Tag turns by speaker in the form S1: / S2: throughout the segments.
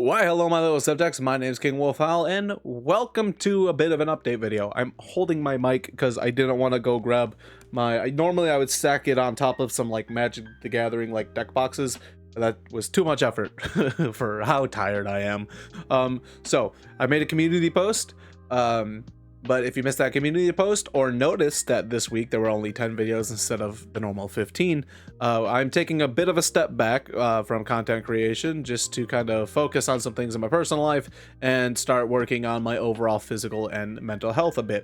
S1: Why, hello, my little subjects. My name is King Wolfhowl, and welcome to a bit of an update video. I'm holding my mic because I didn't want to go grab my. Normally, I would stack it on top of some like Magic the Gathering like deck boxes. That was too much effort for how tired I am. So I made a community post. But if you missed that community post or noticed that this week there were only 10 videos instead of the normal 15, I'm taking a bit of a step back from content creation just to kind of focus on some things in my personal life and start working on my overall physical and mental health a bit.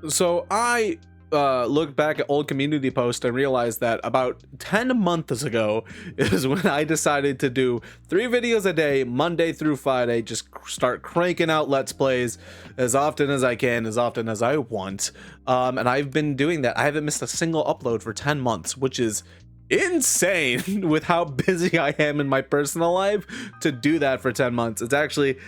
S1: So I looked back at old community posts and realized that about 10 months ago is when I decided to do 3 videos a day, Monday through Friday, just start cranking out Let's Plays as often as I can, as often as I want. And I've been doing that. I haven't missed a single upload for 10 months, which is insane with how busy I am in my personal life to do that for 10 months. It's actually,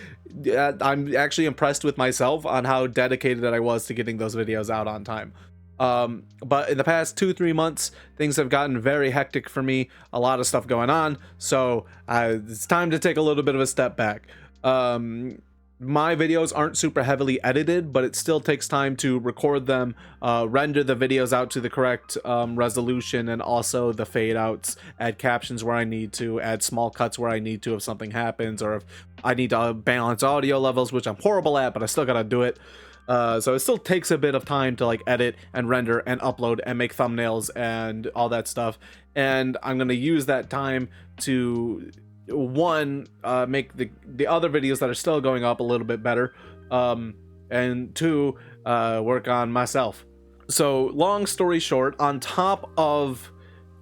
S1: I'm actually impressed with myself on how dedicated I was to getting those videos out on time. But in the past 2-3 months, things have gotten very hectic for me, a lot of stuff going on, so it's time to take a little bit of a step back. My videos aren't super heavily edited, but it still takes time to record them, render the videos out to the correct resolution, and also the fade outs, add captions where I need to, add small cuts where I need to if something happens, or if I need to balance audio levels, which I'm horrible at, but I still gotta do it. So it still takes a bit of time to like edit and render and upload and make thumbnails and all that stuff. And I'm going to use that time to make the other videos that are still going up a little bit better. And 2, work on myself. So long story short, on top of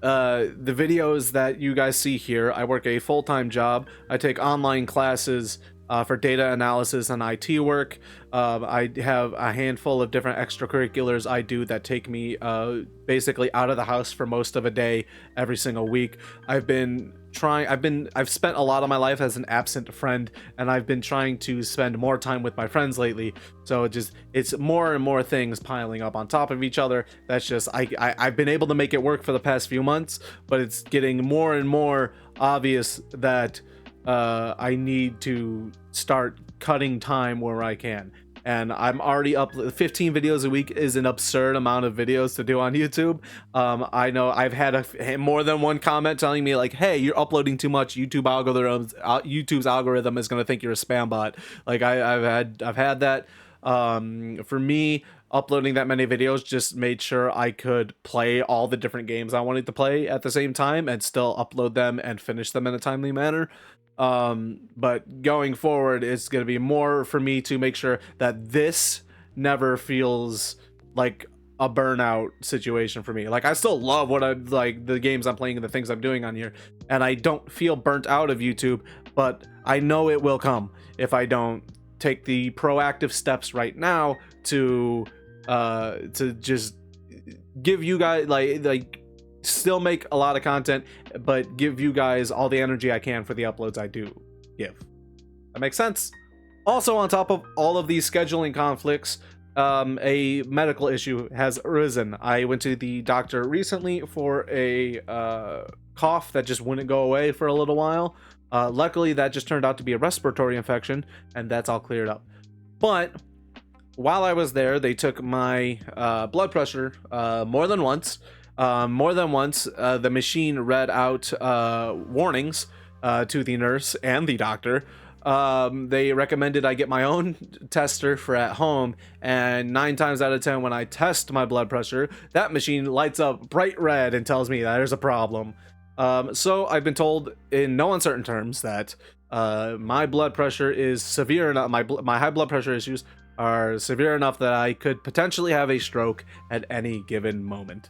S1: the videos that you guys see here, I work a full-time job. I take online classes for data analysis and IT work. I have a handful of different extracurriculars I do that take me basically out of the house for most of a day every single week. I've spent a lot of my life as an absent friend, and I've been trying to spend more time with my friends lately. So it's more and more things piling up on top of each other. That's just I've been able to make it work for the past few months, but it's getting more and more obvious that I need to start cutting time where I can. And I'm already up. 15 videos a week is an absurd amount of videos to do on YouTube. I know I've had more than one comment telling me like, hey, you're uploading too much. YouTube's algorithm is going to think you're a spam bot. Like I've had that. For me, uploading that many videos just made sure I could play all the different games I wanted to play at the same time and still upload them and finish them in a timely manner. But going forward, it's going to be more for me to make sure that this never feels like a burnout situation for me. Like, I still love what I like, the games I'm playing and the things I'm doing on here, and I don't feel burnt out of YouTube, but I know it will come if I don't take the proactive steps right now to just give you guys like still make a lot of content, but give you guys all the energy I can for the uploads I do give. That makes sense. Also, on top of all of these scheduling conflicts, a medical issue has arisen. I went to the doctor recently for a cough that just wouldn't go away for a little while. Luckily, that just turned out to be a respiratory infection, and that's all cleared up. But while I was there, they took my blood pressure more than once. The machine read out warnings to the nurse and the doctor. They recommended I get my own tester for at home, and 9 times out of 10 when I test my blood pressure, that machine lights up bright red and tells me that there's a problem. So I've been told in no uncertain terms that my blood pressure is severe enough, my high blood pressure issues are severe enough that I could potentially have a stroke at any given moment.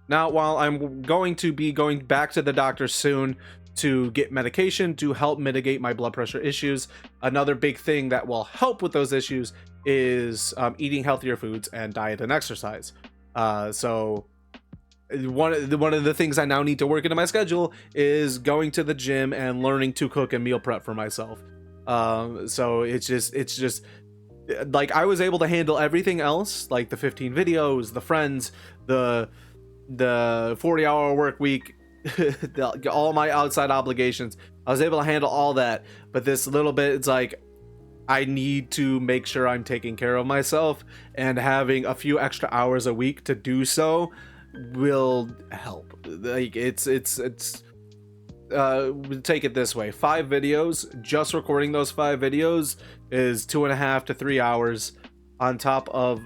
S1: Now, while I'm going to be going back to the doctor soon to get medication to help mitigate my blood pressure issues, another big thing that will help with those issues is eating healthier foods and diet and exercise. So one of the things I now need to work into my schedule is going to the gym and learning to cook and meal prep for myself. So it's just like I was able to handle everything else, like the 15 videos, the friends, the 40-hour work week, all my outside obligations. I was able to handle all that. But this little bit, it's like, I need to make sure I'm taking care of myself, and having a few extra hours a week to do so will help. Like, it's take it this way: 5 videos, just recording those 5 videos is 2.5 to 3 hours. On top of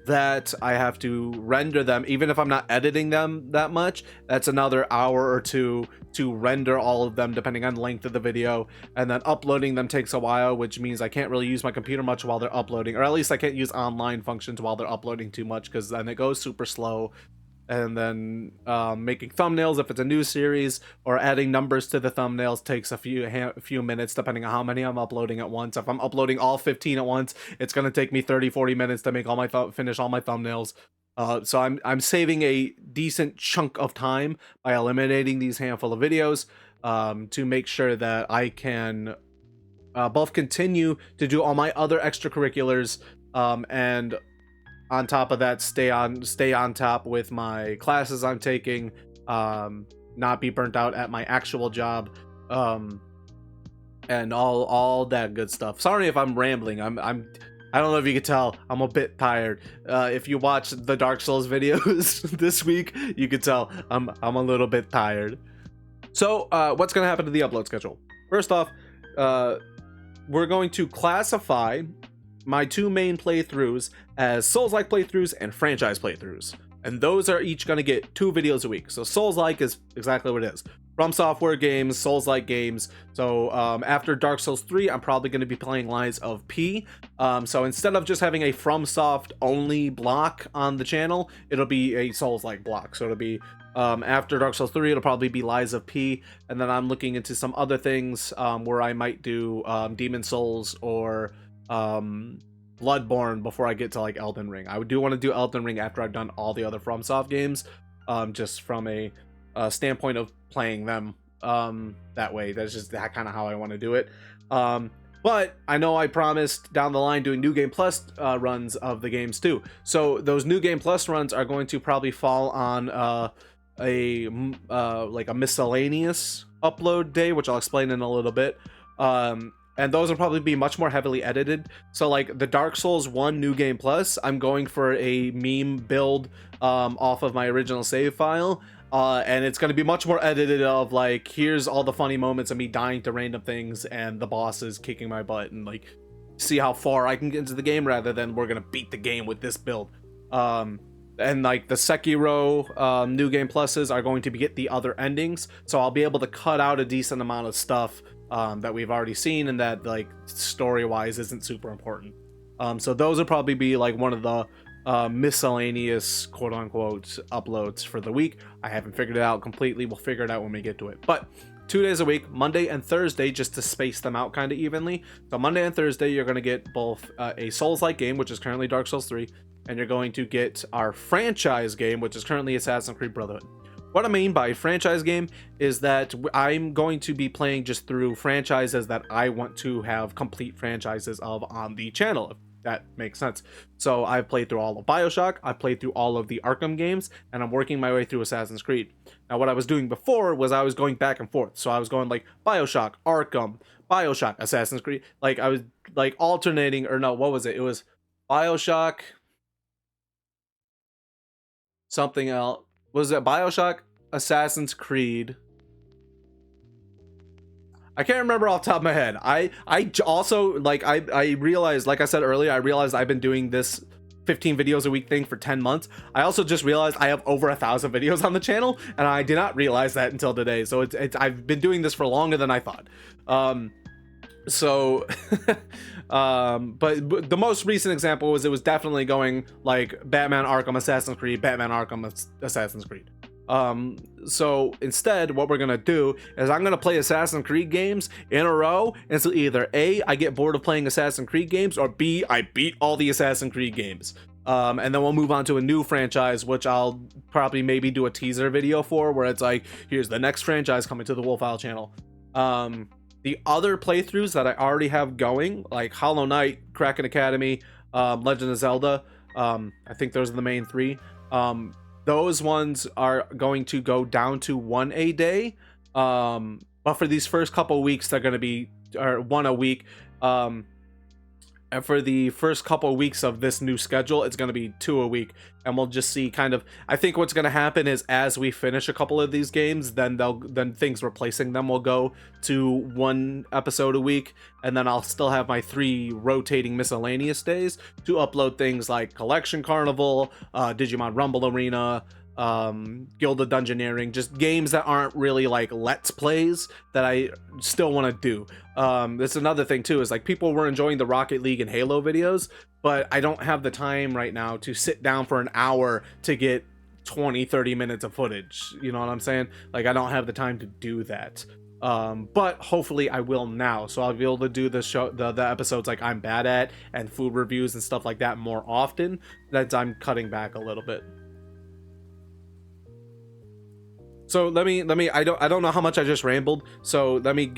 S1: that, I have to render them. Even if I'm not editing them that much, that's another hour or 2 to render all of them, depending on the length of the video. And then uploading them takes a while, which means I can't really use my computer much while they're uploading, or at least I can't use online functions while they're uploading too much, because then it goes super slow. And then making thumbnails, if it's a new series, or adding numbers to the thumbnails, takes a few minutes, depending on how many I'm uploading at once. If I'm uploading all 15 at once, it's going to take me 30-40 minutes to make all my finish all my thumbnails. So I'm saving a decent chunk of time by eliminating these handful of videos, to make sure that I can both continue to do all my other extracurriculars, and on top of that, stay on top with my classes I'm taking, not be burnt out at my actual job, and all that good stuff. Sorry if I'm rambling. I don't know if you could tell, I'm a bit tired. If you watch the Dark Souls videos this week, you could tell I'm a little bit tired. So what's gonna happen to the upload schedule? First off, we're going to classify my 2 main playthroughs as Souls-like playthroughs and franchise playthroughs, and those are each going to get 2 videos a week. So Souls-like is exactly what it is: From Software games, Souls-like games. So after Dark Souls 3, I'm probably going to be playing Lies of P. So instead of just having a FromSoft only block on the channel, it'll be a Souls-like block. So it'll be after Dark Souls 3, it'll probably be Lies of P, and then I'm looking into some other things where I might do Demon Souls or Bloodborne before I get to like Elden Ring. I do want to do Elden Ring after I've done all the other FromSoft games, just from a standpoint of playing them that way. That's just that kind of how I want to do it. But I know I promised down the line doing New Game Plus runs of the games too. So those New Game Plus runs are going to probably fall on like a miscellaneous upload day, which I'll explain in a little bit. And those will probably be much more heavily edited. So like the Dark Souls 1 New Game Plus, I'm going for a meme build off of my original save file. And it's going to be much more edited of like, here's all the funny moments of me dying to random things and the bosses kicking my butt, and like see how far I can get into the game, rather than we're going to beat the game with this build. And like the Sekiro New Game Pluses are going to get the other endings. So I'll be able to cut out a decent amount of stuff that we've already seen, and that like story wise isn't super important. So those will probably be like one of the miscellaneous quote unquote uploads for the week. I haven't figured it out completely. We'll figure it out when we get to it. But 2 days a week, Monday and Thursday, just to space them out kind of evenly. So Monday and Thursday, you're going to get both a Souls-like game, which is currently Dark Souls 3, and you're going to get our franchise game, which is currently Assassin's Creed Brotherhood. What I mean by franchise game is that I'm going to be playing just through franchises that I want to have complete franchises of on the channel, if that makes sense. So I've played through all of BioShock, I've played through all of the Arkham games, and I'm working my way through Assassin's Creed. Now what I was doing before was I was going back and forth. So I was going like BioShock, Arkham, BioShock, Assassin's Creed. Like I was like alternating, or no, what was it? It was BioShock, something else. Was it BioShock, Assassin's Creed? I can't remember off the top of my head. I also, like, I realized, like I said earlier, I realized I've been doing this 15 videos a week thing for 10 months. I also just realized I have over 1,000 videos on the channel, and I did not realize that until today. So it's I've been doing this for longer than I thought. But the most recent example was, it was definitely going like Batman Arkham, Assassin's Creed, Batman Arkham, Assassin's Creed. So instead, what we're gonna do is I'm gonna play Assassin's Creed games in a row until either A, I get bored of playing Assassin's Creed games, or B, I beat all the Assassin's Creed games. And then we'll move on to a new franchise, which I'll probably maybe do a teaser video for, where it's like, here's the next franchise coming to the Wolfile channel. The other playthroughs that I already have going, like Hollow Knight, Kraken Academy, Legend of Zelda, I think those are the main 3. Those ones are going to go down to 1 a day, but but for these first couple weeks, they're going to be one a week. And for the first couple of weeks of this new schedule, it's going to be 2 a week. And we'll just see kind of, I think what's going to happen is as we finish a couple of these games, then things replacing them will go to 1 episode a week. And then I'll still have my 3 rotating miscellaneous days to upload things like Collection Carnival, Digimon Rumble Arena, Guild of Dungeoneering, just games that aren't really like let's plays that I still want to do. That's another thing too, is like people were enjoying the Rocket League and Halo videos, but I don't have the time right now to sit down for an hour to get 20-30 minutes of footage, you know what I'm saying? Like I don't have the time to do that. But hopefully I will now, so I'll be able to do the episodes like I'm bad at and food reviews and stuff like that more often. That I'm cutting back a little bit. So let me I don't know how much I just rambled, so let me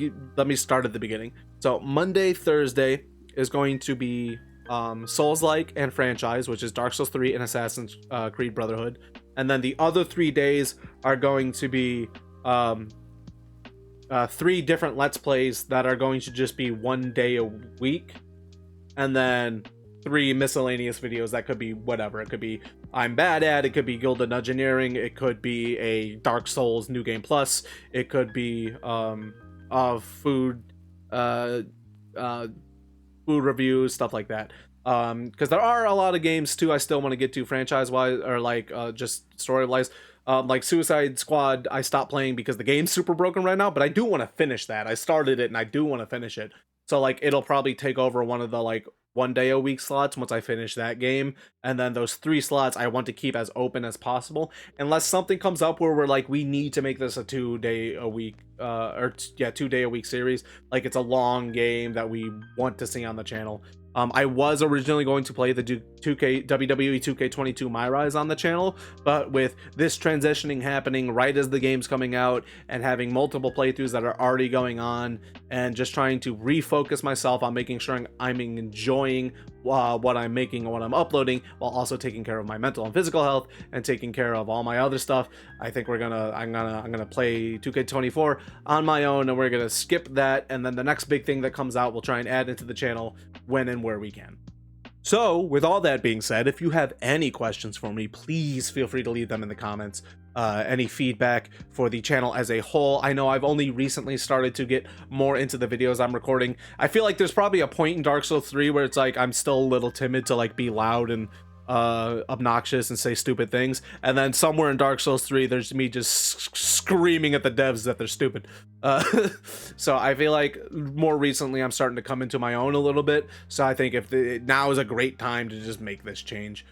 S1: start at the beginning. So Monday, Thursday is going to be Souls-like and franchise, which is Dark Souls 3 and Assassin's Creed Brotherhood. And then the other 3 days are going to be 3 different Let's Plays that are going to just be 1 day a week. And then 3 miscellaneous videos that could be whatever. It could be I'm bad at, it could be Guild of Dungeoneering, it could be a Dark Souls New Game Plus, it could be food reviews, stuff like that. Because there are a lot of games too I still want to get to franchise wise, or like just story wise. Like Suicide Squad I stopped playing because the game's super broken right now, but I do want to finish that. I started it and I do want to finish it. So like it'll probably take over one of the like 1 day a week slots once I finish that game, and then those 3 slots I want to keep as open as possible, unless something comes up where we're like we need to make this a 2 day a week 2 day a week series, like it's a long game that we want to see on the channel. I was originally going to play the WWE 2K22 My Rise on the channel, but with this transitioning happening right as the game's coming out and having multiple playthroughs that are already going on, and just trying to refocus myself on making sure I'm enjoying what I'm making and what I'm uploading, while also taking care of my mental and physical health and taking care of all my other stuff, I think I'm gonna play 2K24 on my own, and we're gonna skip that, and then the next big thing that comes out we'll try and add into the channel when and where we can. So with all that being said, if you have any questions for me, please feel free to leave them in the comments. Any feedback for the channel as a whole. I know I've only recently started to get more into the videos I'm recording. I feel like there's probably a point in Dark Souls 3 where it's like I'm still a little timid to like be loud and obnoxious and say stupid things, and then somewhere in Dark Souls 3 there's me just screaming at the devs that they're stupid. So I feel like more recently I'm starting to come into my own a little bit, so I think now is a great time to just make this change.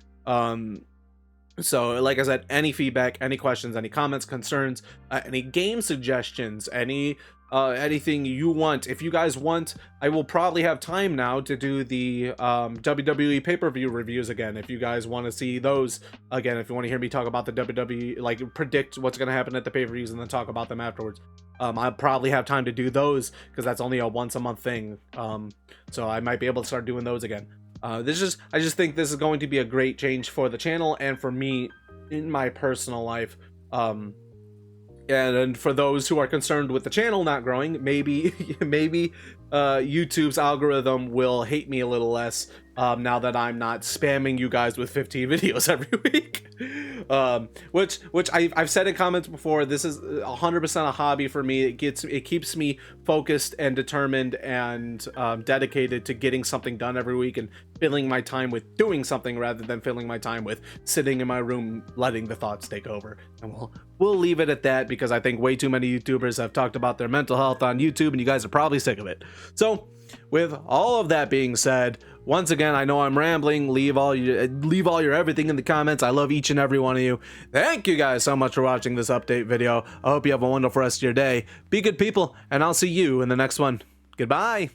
S1: So like I said, any feedback, any questions, any comments, concerns, any game suggestions, anything you want. If you guys want, I will probably have time now to do the WWE pay-per-view reviews again. If you guys want to see those again, if you want to hear me talk about the WWE, like predict what's going to happen at the pay-per-views and then talk about them afterwards, I'll probably have time to do those because that's only a once-a-month thing. So I might be able to start doing those again. I just think this is going to be a great change for the channel and for me in my personal life. And for those who are concerned with the channel not growing, maybe YouTube's algorithm will hate me a little less now that I'm not spamming you guys with 15 videos every week. Which I've said in comments before, this is 100% a hobby for me. It keeps me focused and determined and dedicated to getting something done every week and filling my time with doing something rather than filling my time with sitting in my room letting the thoughts take over. And we'll leave it at that, because I think way too many YouTubers have talked about their mental health on YouTube and you guys are probably sick of it. So with all of that being said, once again, I know I'm rambling. Leave all your everything in the comments. I love each and every one of you. Thank you guys so much for watching this update video. I hope you have a wonderful rest of your day. Be good people, and I'll see you in the next one. Goodbye.